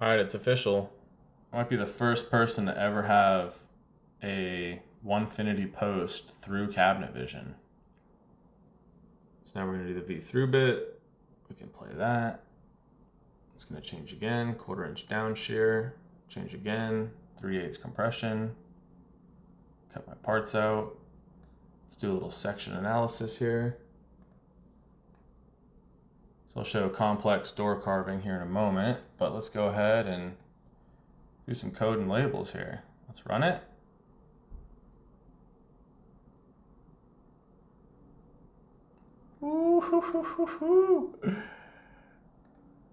All right, it's official. I might be the first person to ever have a Onefinity post through Cabinet Vision. So now we're going to do the V through bit. We can play that. It's going to change again. 1/4 inch down shear. Change again. 3/8 compression. Cut my parts out. Let's do a little section analysis here. So I'll show complex door carving here in a moment, but let's go ahead and do some code and labels here. Let's run it. Ooh,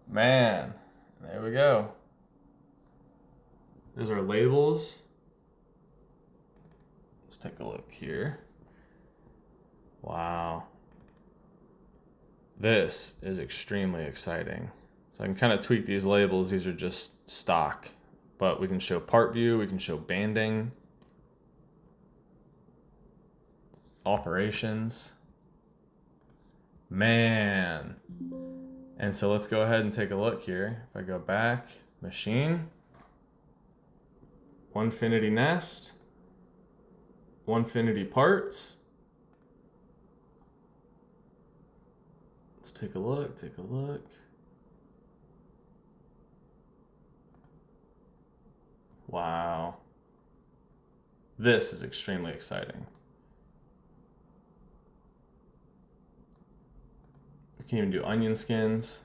man, there we go. There's our labels. Let's take a look here. Wow. This is extremely exciting. So I can kind of tweak these labels. These are just stock, but we can show part view, we can show banding, operations. Man. And so let's go ahead and take a look here. If I go back, machine, Onefinity nest, Onefinity parts. Let's take a look. Wow. This is extremely exciting. We can even do onion skins.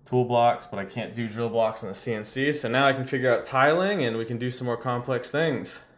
Tool blocks, but I can't do drill blocks on the CNC. So now I can figure out tiling and we can do some more complex things.